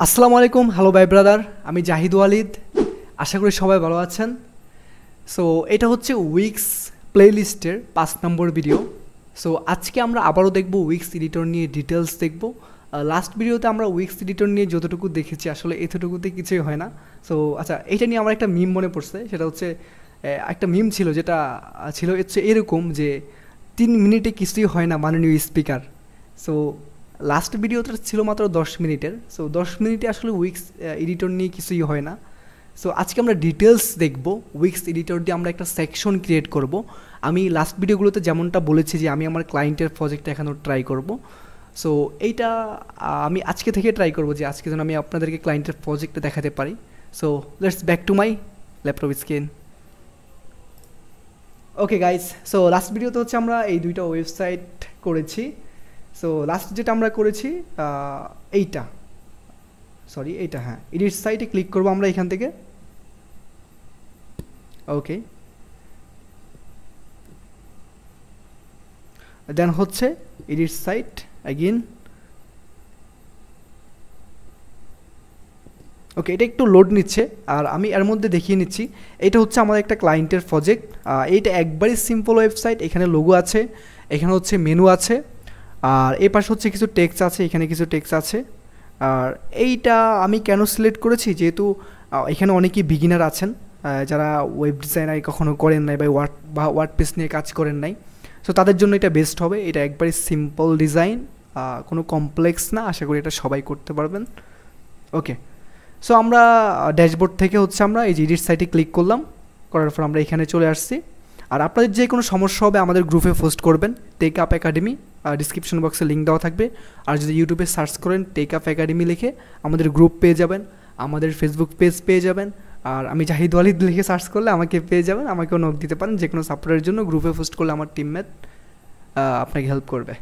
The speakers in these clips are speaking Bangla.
আসসালামু আলাইকুম, হ্যালো ভাই ব্রাদার, আমি জাহিদ ওয়ালিদ। আশা করি সবাই ভালো আছেন। সো এটা হচ্ছে উইক্স প্লেলিস্টের 5 নম্বর ভিডিও। সো আজকে আমরা আবারও দেখব উইক্স এডিটর নিয়ে ডিটেলস দেখব। লাস্ট ভিডিওতে আমরা উইক্স এডিটর নিয়ে যতটুকু দেখেছি আসলে এতটুকুতে কিছুই হয় না। সো আচ্ছা, এটা নিয়ে আমার একটা মিম মনে পড়ছে। সেটা হচ্ছে একটা মিম ছিল, যেটা ছিল হচ্ছে এরকম যে 3 মিনিটে কিছুই হয় না মাননীয় স্পিকার। সো লাস্ট ভিডিওটা ছিল মাত্র 10 মিনিটের। সো 10 মিনিটে আসলে উইক্স এডিটর নিয়ে কিছুই হয় না। সো আজকে আমরা ডিটেলস দেখব। উইক্স এডিটর দিয়ে আমরা একটা সেকশন ক্রিয়েট করব। আমি লাস্ট ভিডিওগুলোতে যেমনটা বলেছি যে আমি আমার ক্লায়েন্টের প্রজেক্টটা এখানেও ট্রাই করব। সো এইটা আমি আজকে থেকে ট্রাই করব যে আজকে যেন আমি আপনাদেরকে ক্লায়েন্টের প্রজেক্টটা দেখাতে পারি। So let's back to my laptop screen. Okay guys, so last ভিডিওতে হচ্ছে আমরা এই দুইটা ওয়েবসাইট করেছি। সো লাস্ট যেটা আমরা করেছি এইটা, হ্যাঁ, এডিট সাইটে ক্লিক করবো আমরা এখান থেকে। ওকে, দেন হচ্ছে এডিট সাইট অ্যাগেন। ওকে, এটা একটু লোড নিচ্ছে আর আমি এর মধ্যে দেখিয়ে নিচ্ছি। এটা হচ্ছে আমাদের একটা ক্লায়েন্টের প্রজেক্ট। এইটা একবারই সিম্পল ওয়েবসাইট। এখানে লোগো আছে, এখানে হচ্ছে মেনু আছে, আর এই পাশে হচ্ছে কিছু টেক্সট আছে, এখানে কিছু টেক্সট আছে। আর এইটা আমি কেন সিলেক্ট করেছি, যেহেতু এখানে অনেকেই বিগিনার আছেন যারা ওয়েব ডিজাইনার কখনো করেন নাই বা ওয়ার্ডপ্রেস নিয়ে কাজ করেন নাই। সো তাদের জন্য এটা বেস্ট হবে। এটা একবারই সিম্পল ডিজাইন, কোনো কমপ্লেক্স না। আশা করি এটা সবাই করতে পারবেন। ওকে, সো আমরা ড্যাশবোর্ড থেকে হচ্ছে আমরা এই যে এডিট সাইটে ক্লিক করলাম, করার পর আমরা এখানে চলে আসছি। আর আপনাদের যে কোনো সমস্যা হবে আমাদের গ্রুপে পোস্ট করবেন, টেক আপ একাডেমি, ডিসক্রিপশন বক্সে লিঙ্ক দেওয়া থাকবে। আর যদি ইউটিউবে সার্চ করেন টেক আপ একাডেমি লিখে আমাদের গ্রুপ পেয়ে যাবেন, আমাদের ফেসবুক পেজ পেয়ে যাবেন। আর আমি জাহিদ ওয়ালিদ লিখে সার্চ করলে আমাকে পেয়ে যাবেন, আমাকেও নক দিতে পারেন যে কোনো সাপোর্টের জন্য। গ্রুপে পোস্ট করলে আমার টিমমেট আপনাকে হেল্প করবে।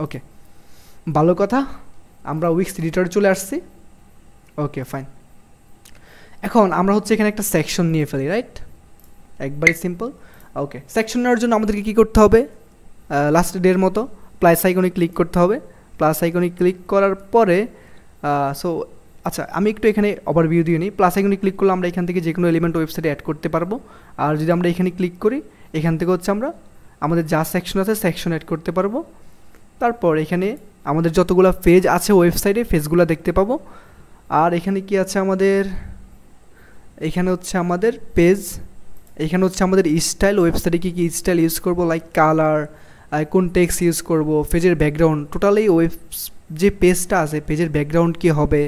ওকে, ভালো কথা, আমরা উইক্স এডিটর চলে আসছি। ওকে ফাইন, এখন আমরা হচ্ছে এখানে একটা সেকশন নিয়ে ফেলি, রাইট? একবারই সিম্পল। ওকে, সেকশন নেওয়ার জন্য আমাদেরকে কী করতে হবে? লাস্ট ডের মতো প্লাস আইকনে ক্লিক করতে হবে। প্লাস আইকনে ক্লিক করার পরে সো আচ্ছা, আমি একটু এখানে ওভারভিউ দিয়ে নিই। প্লাস আইকনে ক্লিক করলে আমরা এখান থেকে যে কোনো এলিমেন্ট ওয়েবসাইটে অ্যাড করতে পারবো। আর যদি আমরা এখানে ক্লিক করি, এখান থেকে হচ্ছে আমরা আমাদের যা সেকশন আছে সেকশন অ্যাড করতে পারবো। তারপর এখানে আমাদের যতগুলো পেজ আছে ওয়েবসাইটে পেজগুলো দেখতে পাবো। আর এখানে কি আছে আমাদের, এখানে হচ্ছে আমাদের পেজ, এখানে হচ্ছে আমাদের স্টাইল, ওয়েবসাইটে কী কী স্টাইল ইউজ করব, লাইক কালার, কোন টেক্সট ইউজ করব, পেজের ব্যাকগ্রাউন্ড, টোটালি যে পেজটা আছে পেজের ব্যাকগ্রাউন্ড কী হবে।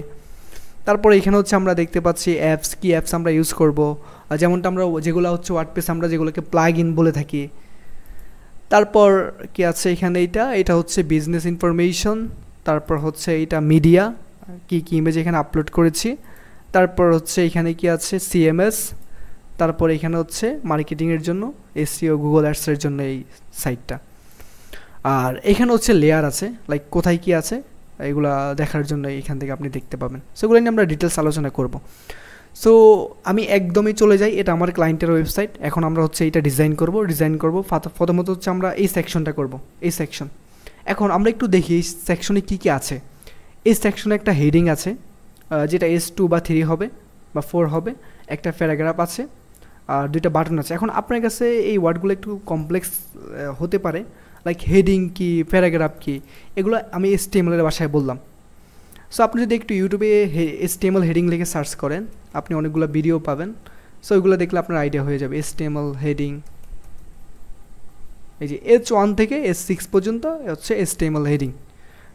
তারপর এখানে হচ্ছে আমরা দেখতে পাচ্ছি অ্যাপস, কী অ্যাপস আমরা ইউজ করব, যেমনটা আমরা যেগুলো হচ্ছে ওয়ার্ডপ্রেস আমরা যেগুলোকে প্লাগ ইন বলে থাকি। তারপর কি আছে এখানে, এটা হচ্ছে বিজনেস ইনফরমেশন। তারপর হচ্ছে এটা মিডিয়া, কী কী ইমেজ এখানে আপলোড করেছি। তারপর হচ্ছে এখানে কি আছে সিএমএস। তারপর এখানে হচ্ছে মার্কেটিংয়ের জন্য এসইও, গুগল অ্যাডসের জন্য এই সাইটটা। আর এখানে হচ্ছে লেয়ার আছে, লাইক কোথায় কি আছে এগুলা দেখার জন্য এখান থেকে আপনি দেখতে পাবেন। সেগুলো নিয়ে আমরা ডিটেলস আলোচনা করব। সো আমি একদমই চলে যাই, এটা আমার ক্লায়েন্টের ওয়েবসাইট। এখন আমরা হচ্ছে এটা ডিজাইন করব। প্রথমত হচ্ছে আমরা এই সেকশনটা করব, এই সেকশন। এখন আমরা একটু দেখি এই সেকশনে কী কী আছে। এই সেকশনে একটা হেডিং আছে, যেটা S2 বা 3 হবে বা 4 হবে। একটা প্যারাগ্রাফ আছে আর দুইটা বাটন আছে। এখন আপনার কাছে এই ওয়ার্ডগুলো একটু কমপ্লেক্স হতে পারে, লাইক হেডিং কি, প্যারাগ্রাফ কি, এগুলো আমি HTML এর ভাষায় বললাম। সো আপনি যদি একটু ইউটিউবে HTML হেডিং লিখে সার্চ করেন, আপনি অনেকগুলো ভিডিও পাবেন। সো ওইগুলো দেখলে আপনার আইডিয়া হয়ে যাবে। HTML হেডিং, এই যে H1 থেকে H6 পর্যন্ত হচ্ছে HTML হেডিং।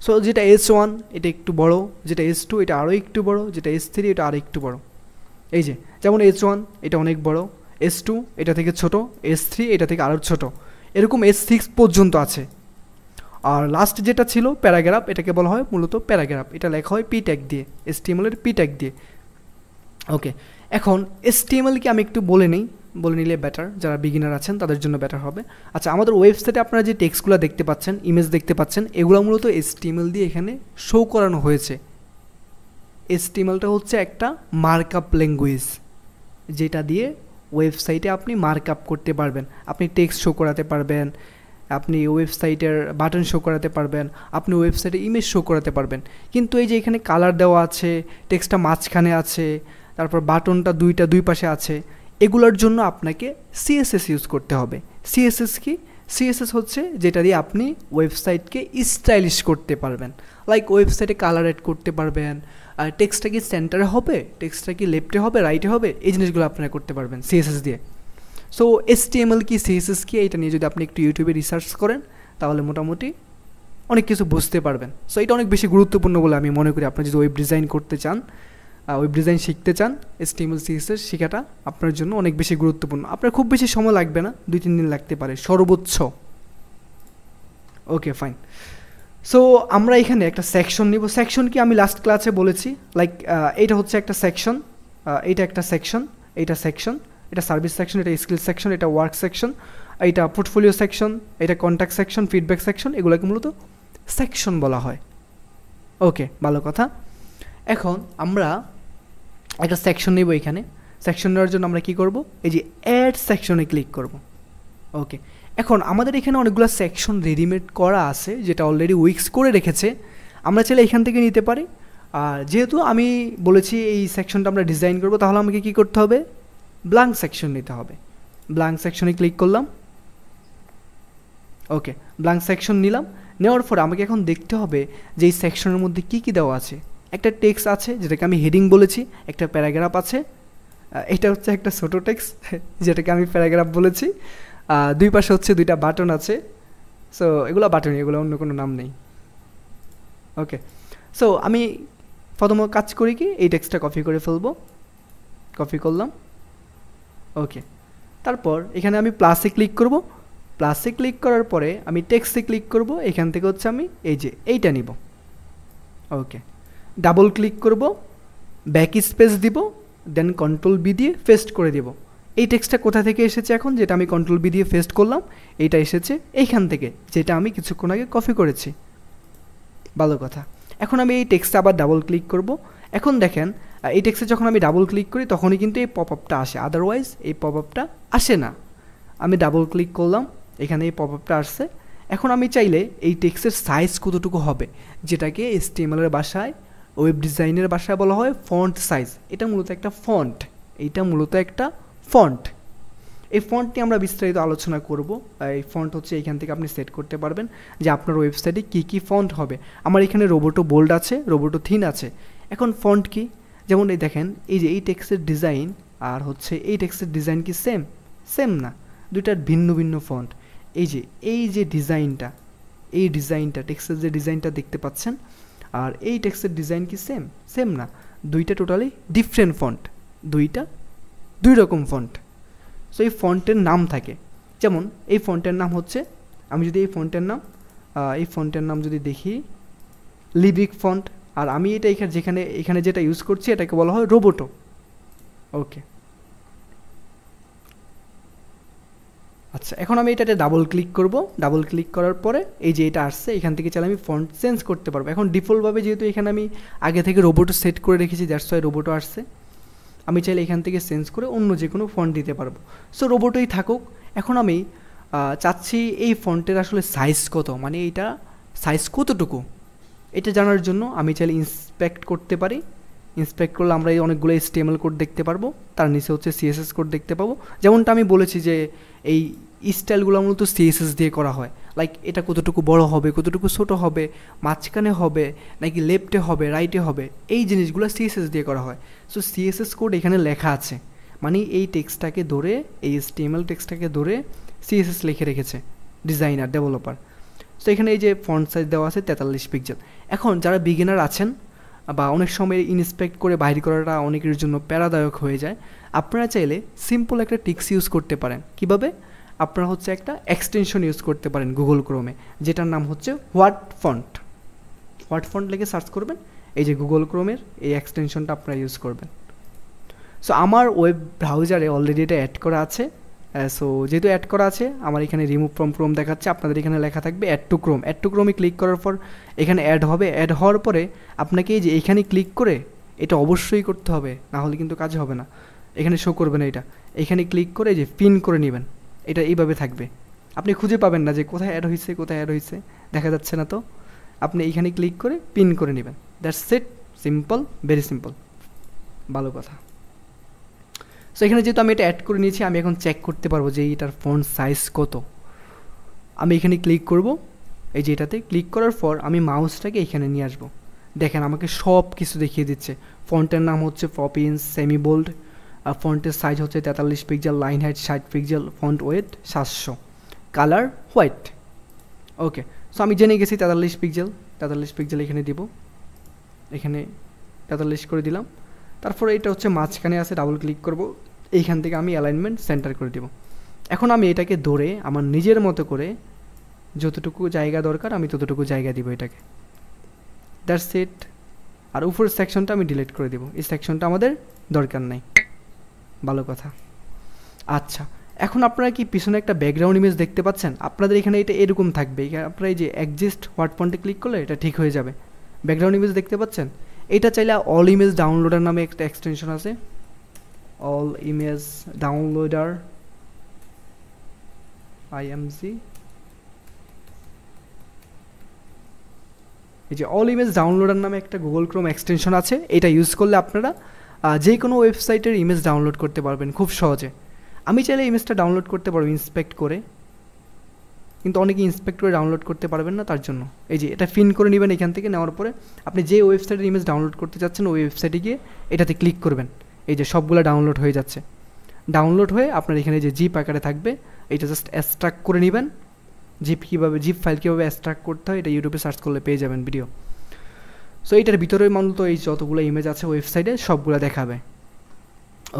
সো যেটা S1 এটা একটু বড়, যেটা S2 এটা আরও একটু বড়, যেটা S3 এটা আরও একটু বড়। এই যে যেমন H1 এটা অনেক বড়, S2 এটা থেকে ছোট, S3 এটা থেকে আরও ছোট, এরকম S6 পর্যন্ত আছে। আর লাস্ট যেটা ছিল প্যারাগ্রাফ, এটাকে বলা হয় মূলত প্যারাগ্রাফ। এটা লেখা হয় পি ট্যাগ দিয়ে, HTML এর পি ট্যাগ দিয়ে। ওকে, এখন HTML কি আমি একটু বলে নিলে বেটার, যারা বিগিনার আছেন তাদের জন্য বেটার হবে। আচ্ছা, আমাদের ওয়েবসাইটে আপনারা যে টেক্সটগুলো দেখতে পাচ্ছেন, ইমেজ দেখতে পাচ্ছেন, এগুলো মূলত HTML দিয়ে এখানে শো করানো হয়েছে। HTMLটা হচ্ছে একটা মার্কআপ ল্যাঙ্গুয়েজ, যেটা দিয়ে ওয়েবসাইটে আপনি মার্কআপ করতে পারবেন। আপনি টেক্সট শো করাতে পারবেন, আপনি ওয়েবসাইটের বাটন শো করাতে পারবেন, আপনি ওয়েবসাইটে ইমেজ শো করাতে পারবেন। কিন্তু এই যে এখানে কালার দেওয়া আছে, টেক্সটটা মাঝখানে আছে, তারপর বাটনটা দুই পাশে আছে, এগুলোর জন্য আপনাকে সিএসএস ইউজ করতে হবে। সিএসএস কি? সিএসএস হচ্ছে যেটা দিয়ে আপনি ওয়েবসাইটকে স্টাইলিশ করতে পারবেন। লাইক ওয়েবসাইটে কালার অ্যাড করতে পারবেন, আর টেক্সটটা কি সেন্টারে হবে, টেক্সটটা কি লেফটে হবে, রাইটে হবে, এই জিনিসগুলো আপনারা করতে পারবেন সিএসএস দিয়ে। সো HTML কি, সিএসএস কি, এটা নিয়ে যদি আপনি একটু ইউটিউবে রিসার্চ করেন তাহলে মোটামুটি অনেক কিছু বুঝতে পারবেন। সো এটা অনেক বেশি গুরুত্বপূর্ণ বলে আমি মনে করি। আপনি যদি ওয়েব ডিজাইন করতে চান, ওয়েব ডিজাইন শিখতে চান, HTML CSS শেখাটা আপনার জন্য অনেক বেশি গুরুত্বপূর্ণ। আপনার খুব বেশি সময় লাগবে না, 2-3 দিন লাগতে পারে সর্বোচ্চ। Okay fine. সো আমরা এখানে একটা সেকশন নিব। সেকশন কি আমি লাস্ট ক্লাসে বলেছি, লাইক এইটা হচ্ছে একটা সেকশন, এইটা একটা সেকশন, এইটা সেকশন, এটা সার্ভিস সেকশন, এটা স্কিল সেকশন, এটা ওয়ার্ক সেকশন, এইটা পোর্টফোলিও সেকশন, এটা কন্ট্যাক্ট সেকশন, ফিডব্যাক সেকশন, এগুলোকে মূলত সেকশন বলা হয়। ওকে, ভালো কথা। এখন আমরা একটা সেকশন নেব। এখানে সেকশন নেওয়ার জন্য আমরা কি করব, এই যে অ্যাড সেকশনে ক্লিক করব। ওকে, এখন আমাদের এখানে অনেকগুলো সেকশন রেডিমেড করা আছে, যেটা অলরেডি উইক্স করে রেখেছে। আমরা চাইলে এখান থেকে নিতে পারি। আর যেহেতু আমি বলেছি এই সেকশনটা আমরা ডিজাইন করব, তাহলে আমাকে কি করতে হবে, ব্ল্যাঙ্ক সেকশন নিতে হবে। ব্ল্যাঙ্ক সেকশনে ক্লিক করলাম। ওকে, ব্ল্যাঙ্ক সেকশন নিলাম। নেওয়ার পর আমাকে এখন দেখতে হবে যে এই সেকশনের মধ্যে কী কী দেওয়া আছে। একটা টেক্সট আছে যেটাকে আমি হেডিং বলেছি, একটা প্যারাগ্রাফ আছে, এটা হচ্ছে একটা ছোটো টেক্সট যেটাকে আমি প্যারাগ্রাফ বলেছি, দুই পাশে হচ্ছে 2টা বাটন আছে। সো এগুলো বাটনই, এগুলো অন্য কোনো নাম নেই। ওকে, সো আমি প্রথম কাজ করি কি, এই টেক্সটটা কপি করে ফেলবো। কপি করলাম। ওকে, তারপর এখানে আমি প্লাসে ক্লিক করব। প্লাসে ক্লিক করার পরে আমি টেক্সটে ক্লিক করব। এখান থেকে হচ্ছে আমি এই যে এইটা নিব। ওকে, ডাবল ক্লিক করব, ব্যাক স্পেস দিব, দেন Ctrl+B দিয়ে পেস্ট করে দেব। এই টেক্সটটা কোথা থেকে এসেছে এখন, যেটা আমি Ctrl+B দিয়ে পেস্ট করলাম, এইটা এসেছে এইখান থেকে, যেটা আমি কিছুক্ষণ আগে কপি করেছি। ভালো কথা। এখন আমি এই টেক্সটে আবার ডাবল ক্লিক করব। এখন দেখেন এই টেক্সটে যখন আমি ডাবল ক্লিক করি তখনই কিন্তু এই পপ আপটা আসে, আদারওয়াইজ এই পপ আপটা আসে না। আমি ডাবল ক্লিক করলাম, এখানে এই পপ আপটা আসছে। এখন আমি চাইলে এই টেক্সটের সাইজ কতটুকু হবে, যেটাকে HTML এর ভাষায়, ওয়েব ডিজাইনের ভাষায় বলা হয় ফন্ট সাইজ। এটা মূলত একটা ফন্ট, এইটা মূলত একটা ফন্ট। এই ফন্ট নিয়ে আমরা বিস্তারিত আলোচনা করব। এই ফন্ট হচ্ছে এইখান থেকে আপনি সেট করতে পারবেন যে আপনার ওয়েবসাইটে কী কী ফন্ট হবে। আমার এখানে রোবোটো বোল্ড আছে, রোবোটো থিন আছে। এখন ফন্ট কি, যেমন এই দেখেন এই যে এই টেক্সটের ডিজাইন আর হচ্ছে এই টেক্সটের ডিজাইন কি সেম? সেম না, দুইটার ভিন্ন ভিন্ন ফন্ট। এই যে ডিজাইনটা, এই ডিজাইনটা টেক্সটের যে ডিজাইনটা দেখতে পাচ্ছেন, আর এই টেক্সটের ডিজাইন কি সেম? সেম না, দুইটা টোটালি ডিফারেন্ট ফন্ট, দুই রকম ফন্ট। সো এই ফন্টের নাম থাকে, যেমন এই ফন্টের নাম হচ্ছে, আমি যদি এই ফন্টের নাম যদি দেখি লিব্রিক ফন্ট, আর আমি এটা এখানে যেটা ইউজ করছি এটাকে বলা হয় রোবোটো। ওকে, আচ্ছা, এখন আমি এটাতে ডাবল ক্লিক করব। ডাবল ক্লিক করার পরে এই যে এটা আসছে, এখান থেকে চাইলে আমি ফন্ট চেঞ্জ করতে পারবো। এখন ডিফল্টভাবে যেহেতু এখানে আমি আগে থেকে রোবোটো সেট করে রেখেছি, দ্যাটস ওয়াই রোবোটো আসছে। আমি চাইলে এখান থেকে চেঞ্জ করে অন্য যে কোনো ফন্ট দিতে পারবো। সো রোবোটোই থাকুক। এখন আমি চাচ্ছি এই ফন্টের আসলে সাইজ কত, মানে এইটা সাইজ কতটুকু, এটা জানার জন্য আমি চাইলে ইন্সপেক্ট করতে পারি। ইন্সপেক্ট করলে আমরা এই অনেকগুলো HTML কোড দেখতে পারবো, তার নিচে হচ্ছে CSS কোড দেখতে পাবো। যেমনটা আমি বলেছি যে এই স্টাইলগুলো মূলত CSS দিয়ে করা হয়। লাইক এটা কতটুকু বড় হবে, কতটুকু ছোটো হবে, মাঝখানে হবে নাকি লেফটে হবে, রাইটে হবে, এই জিনিসগুলো CSS দিয়ে করা হয়। সো CSS কোড এখানে লেখা আছে, মানে এই টেক্সটটাকে ধরে, এই HTML টেক্সটটাকে ধরে CSS লিখে রেখেছে ডিজাইনার, ডেভেলপার। সো এখানে এই যে ফন্ট সাইজ দেওয়া আছে 43 পিক্সেল। এখন যারা বিগিনার আছেন বা অনেক সময় ইন্সপেক্ট করে বাইর করাটা অনেকের জন্য প্যারাদায়ক হয়ে যায়, আপনারা চাইলে সিম্পল একটা টিক্স ইউজ করতে পারেন। কিভাবে? আপনারা হচ্ছে একটা এক্সটেনশন ইউজ করতে পারেন গুগল ক্রোমে, যেটার নাম হচ্ছে হোয়াট ফন্ট লিখে সার্চ করবেন, এই যে গুগল ক্রোমের এই এক্সটেনশনটা আপনারা ইউজ করবেন। সো আমার ওয়েব ব্রাউজারে অলরেডি এটা অ্যাড করা আছে। সো যেহেতু অ্যাড করা আছে, আমার এখানে রিমুভ ফ্রম ক্রোম দেখাচ্ছে, আপনাদের এখানে লেখা থাকবে অ্যাড টু ক্রোমে ক্লিক করার পর এখানে অ্যাড হবে। অ্যাড হওয়ার পরে আপনাকে এই যে এইখানে ক্লিক করে, এটা অবশ্যই করতে হবে, না হলে কিন্তু কাজ হবে না, এখানে শো করবে না এটা। এখানে ক্লিক করে এই যে পিন করে নেবেন, এটা এইভাবে থাকবে। আপনি খুঁজে পাবেন না যে কোথায় অ্যাড হয়েছে, কোথায় অ্যাড হয়েছে, দেখা যাচ্ছে না। তো আপনি এইখানে ক্লিক করে পিন করে নেবেন। That's it, simple, very simple. ভালো কথা। সো এখানে যেহেতু আমি এটা অ্যাড করে নিয়েছি, আমি এখন চেক করতে পারবো যে এটার ফন্ট সাইজ কত। আমি এখানে ক্লিক করব, এই যে এটাতে ক্লিক করার পর আমি মাউসটাকে এখানে নিয়ে আসবো। দেখেন আমাকে সব কিছু দেখিয়ে দিচ্ছে। ফন্টের নাম হচ্ছে পপিন্স সেমি বোল্ড, আর ফন্টের সাইজ হচ্ছে 43 pixel, line height 60 pixel, font weight 700, colour white. Okay, so আমি জেনে গেছি 43 পিক্সেল, 43 পিক্সেল এখানে দিব, এখানে 43 করে দিলাম। তারপরে এটা হচ্ছে মাঝখানে আছে, ডাবল ক্লিক করব, এইখান থেকে আমি অ্যালাইনমেন্ট সেন্টার করে দিব। এখন আমি এটাকে ধরে আমার নিজের মতো করে যতটুকু জায়গা দরকার আমি ততটুকু জায়গা দিব এটাকে। That's it. আর উপরের সেকশনটা আমি ডিলিট করে দেব, এই সেকশনটা আমাদের দরকার নাই। ভালো কথা। আচ্ছা, এখন আপনারা কি পিছনে একটা ব্যাকগ্রাউন্ড ইমেজ দেখতে পাচ্ছেন? আপনাদের এখানে এটা এরকম থাকবে, আপনারা এই যে অ্যাডজাস্ট হোয়াট ফন্টে ক্লিক করলে এটা ঠিক হয়ে যাবে। ব্যাকগ্রাউন্ড ইমেজ দেখতে পাচ্ছেন? এটা চাইলে অল ইমেজ ডাউনলোডার নামে একটা এক্সটেনশন আছে, অল ইমেজ ডাউনলোডার IMG। এই যে অল ইমেজ ডাউনলোডার নামে একটা গুগল ক্রোম এক্সটেনশন আছে, এটা ইউজ করলে আপনারা যে কোনো ওয়েবসাইটের ইমেজ ডাউনলোড করতে পারবেন খুব সহজে। আমি চাইলে ইমেজটা ডাউনলোড করতে পারবো ইন্সপেক্ট করে, কিন্তু অনেকে ইন্সপেক্ট করে ডাউনলোড করতে পারবেন না, তার জন্য এই যে এটা পিন করে নেবেন। এখান থেকে নেওয়ার পরে আপনি যে ওয়েবসাইটের ইমেজ ডাউনলোড করতে চাচ্ছেন ওই ওয়েবসাইটে গিয়ে এটাতে ক্লিক করবেন। এই যে সবগুলো ডাউনলোড হয়ে যাচ্ছে। ডাউনলোড হয়ে আপনার এখানে যে জিপ আকারে থাকবে, এটা জাস্ট এক্সট্রাক্ট করে নেবেন। জিপ ফাইল কীভাবে এক্সট্রাক্ট করতে হয় এটা ইউটিউবে সার্চ করলে পেয়ে যাবেন ভিডিও। সো এইটার ভিতরে মূলত এই যতগুলো ইমেজ আছে ওয়েবসাইটে সবগুলো দেখাবে।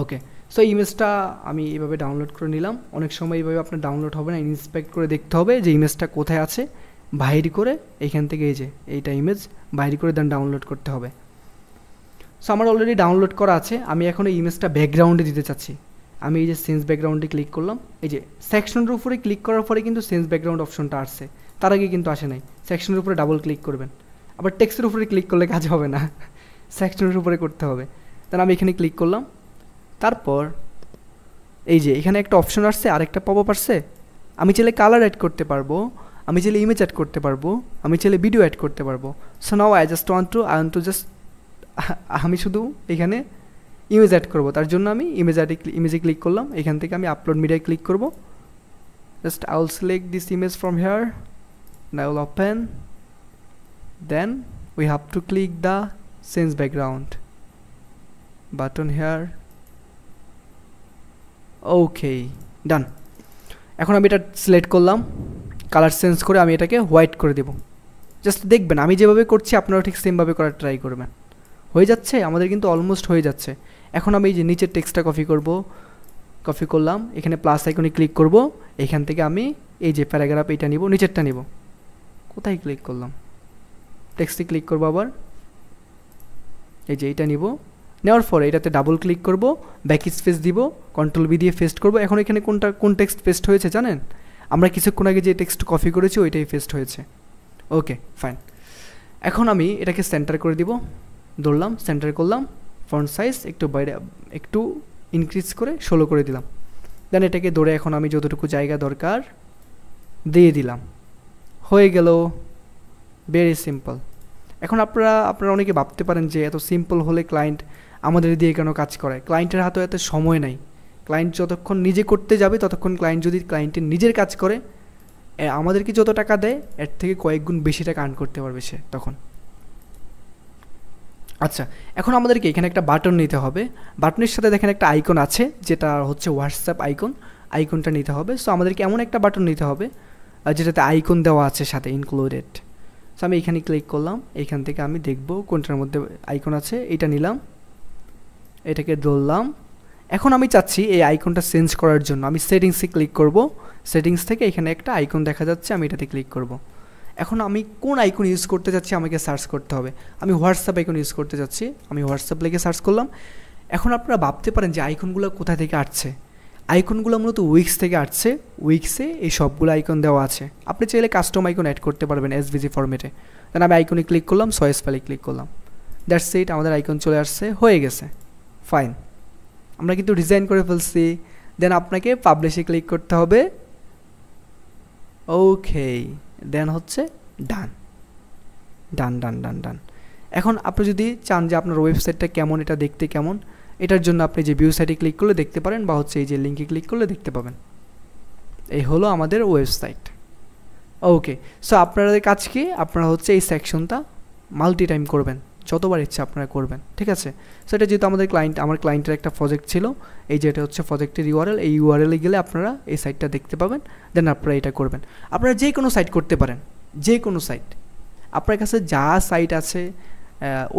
ওকে, সো ইমেজটা আমি এইভাবে ডাউনলোড করে নিলাম। অনেক সময় এইভাবে আপনার ডাউনলোড হবে না, ইন্সপেক্ট করে দেখতে হবে যে ইমেজটা কোথায় আছে, বাইর করে এইখান থেকে এই যে এইটা ইমেজ বাইর করে দেন ডাউনলোড করতে হবে। সো আমার অলরেডি ডাউনলোড করা আছে। আমি এখন এই ইমেজটা ব্যাকগ্রাউন্ডে দিতে চাচ্ছি। আমি এই যে সেন্স ব্যাকগ্রাউন্ডে ক্লিক করলাম, এই যে সেকশনের উপরে ক্লিক করার পরে কিন্তু সেন্স ব্যাকগ্রাউন্ড অপশনটা আসছে, তার আগে কিন্তু আসে নাই। সেকশনের উপরে ডাবল ক্লিক করবেন, আবার টেক্সটের উপরে ক্লিক করলে কাজ হবে না, সেকশনের উপরে করতে হবে। তাহলে আমি এখানে ক্লিক করলাম, তারপর এই যে এখানে একটা অপশন আসছে, আরেকটা পপ আপ আসছে। আমি চাইলে কালার অ্যাড করতে পারবো, আমি চাইলে ইমেজ অ্যাড করতে পারবো, আমি চাইলে ভিডিও অ্যাড করতে পারবো। So now I want to just আমি শুধু এখানে ইমেজ অ্যাড করবো, তার জন্য আমি ইমেজে ক্লিক করলাম। এখান থেকে আমি আপলোড মিডিয়ায় ক্লিক করবো। Just I will select this image from here, I will open, then we have to click the change background button here. Okay, done. এখন আমি এটা সিলেক্ট করলাম, কালার চেঞ্জ করে আমি এটাকে হোয়াইট করে দেব। জাস্ট দেখবেন আমি যেভাবে করছি আপনারাও ঠিক সেমভাবে করার ট্রাই করবেন। হয়ে যাচ্ছে, আমাদের কিন্তু অলমোস্ট হয়ে যাচ্ছে। এখন আমি এই যে নিচের টেক্সটটা কপি করলাম, এখানে প্লাস আইকনে ক্লিক করব। এখান থেকে আমি এই যে প্যারাগ্রাফ এইটা নিব, নিচেরটা নিব। কোথায় ক্লিক করলাম? টেক্সটে ক্লিক করবো, আবার এই যে এইটা নিব। নেওয়ার পরে এটাতে ডাবল ক্লিক করব, ব্যাক স্পেস দিব, কন্ট্রোল বি দিয়ে পেস্ট করব। এখন এখানে কোন টেক্সট পেস্ট হয়েছে জানেন? আমরা কিছুক্ষণ আগে যে টেক্সট কপি করেছি ওইটাই পেস্ট হয়েছে। ওকে, ফাইন। এখন আমি এটাকে সেন্টার করে দিব, ধরলাম, সেন্টার করলাম, ফন্ট সাইজ একটু ইনক্রিজ করে 16 করে দিলাম। দেন এটাকে ধরে এখন আমি যতটুকু জায়গা দরকার দিয়ে দিলাম, হয়ে গেল। Very simple. এখন আপনারা অনেকে ভাবতে পারেন যে এত সিম্পল হলে ক্লায়েন্ট আমাদের দিয়ে কেন কাজ করায়? ক্লায়েন্টের হাতে এত সময় নাই। ক্লায়েন্ট যতক্ষণ নিজে করতে যাবে ততক্ষণ যদি ক্লায়েন্টের নিজের কাজ করে আমাদেরকে যত টাকা দেয় এর থেকে কয়েক গুণ বেশি টাকা আর্ন করতে পারবে সে তখন। আচ্ছা, এখন আমাদেরকে এখানে একটা বাটন নিতে হবে। বাটনের সাথে দেখেন একটা আইকন আছে, যেটা হচ্ছে হোয়াটসঅ্যাপ আইকনটা নিতে হবে। সো আমাদেরকে এমন একটা বাটন নিতে হবে যেটাতে আইকন দেওয়া আছে সাথে ইনক্লুডেড। সো আমি এখানে ক্লিক করলাম, এখান থেকে আমি দেখব কোনটার মধ্যে আইকন আছে, এটা নিলাম, এটাকে ধরলাম। এখন আমি চাচ্ছি এই আইকনটা চেঞ্জ করার জন্য আমি সেটিংসে ক্লিক করব। সেটিংস থেকে এখানে একটা আইকন দেখা যাচ্ছে, আমি এটাতে ক্লিক করব। এখন আমি কোন আইকন ইউজ করতে চাচ্ছি আমাকে সার্চ করতে হবে। আমি হোয়াটসঅ্যাপ আইকন ইউজ করতে চাচ্ছি, আমি হোয়াটসঅ্যাপ লিখে সার্চ করলাম। এখন আপনারা ভাবতে পারেন যে আইকনগুলো কোথা থেকে আসছে। আইকনগুলো মূলত উইক্স থেকে আসছে। উইক্সে এই সবগুলো আইকন দেওয়া আছে। আপনি চাইলে কাস্টম আইকন অ্যাড করতে পারবেন এসভিজি ফরম্যাটে। দেন আমি আইকনে ক্লিক করলাম, চয়েস ফাইলে ক্লিক করলাম। দ্যাটস ইট, আমাদের আইকন চলে আসছে, হয়ে গেছে, ফাইন। আমরা কিন্তু ডিজাইন করে ফেলছি। দেন আপনাকে পাবলিশে ক্লিক করতে হবে। ওকে, দেন হচ্ছে ডান ডান ডান ডান ডান। এখন আপনি যদি চান যে আপনার ওয়েবসাইটটা কেমন, এটা দেখতে কেমন, এটার জন্য আপনি যে ভিউ সাইটে ক্লিক করলে দেখতে পারেন, বা হচ্ছে এই যে লিঙ্কে ক্লিক করলে দেখতে পাবেন। এই হলো আমাদের ওয়েবসাইট। ওকে, সো আপনাদের কাজ কি, আপনারা হচ্ছে এই সেকশনটা মাল্টি টাইম করবেন, যতবার ইচ্ছা আপনারা করবেন, ঠিক আছে। সো এটা যেহেতু আমার ক্লায়েন্টের একটা প্রজেক্ট ছিল, এই যে এটা হচ্ছে প্রজেক্টের ইউআরএল, এই ইউআরএলে গেলে আপনারা এই সাইটটা দেখতে পাবেন, দেন আপনারা এটা করবেন। আপনারা যে কোনো সাইট করতে পারেন, যে কোনো সাইট, আপনার কাছে যা সাইট আছে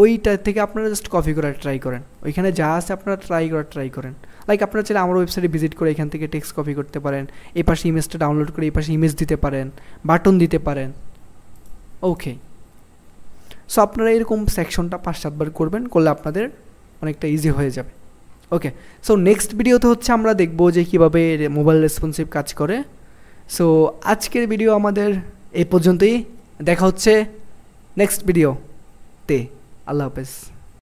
ওইটা থেকে আপনারা জাস্ট কপি করার ট্রাই করেন, ওইখানে যা আছে আপনারা ট্রাই করেন। লাইক আপনারা চাইলে আমার ওয়েবসাইটে ভিজিট করে এখান থেকে টেক্সট কপি করতে পারেন, এই পাশে ইমেজটা ডাউনলোড করে এই পাশে ইমেজ দিতে পারেন, বাটন দিতে পারেন। ওকে, সো আপনারা এরকম সেকশনটা 5-7 বার করবেন, করলে আপনাদের অনেকটা ইজি হয়ে যাবে। ওকে, সো নেক্সট ভিডিওতে হচ্ছে আমরা দেখব যে কীভাবে মোবাইল রেসপন্সিভ কাজ করে। সো আজকের ভিডিও আমাদের এই পর্যন্তই, দেখা হচ্ছে নেক্সট ভিডিওতে। আল্লাহ হাফেজ।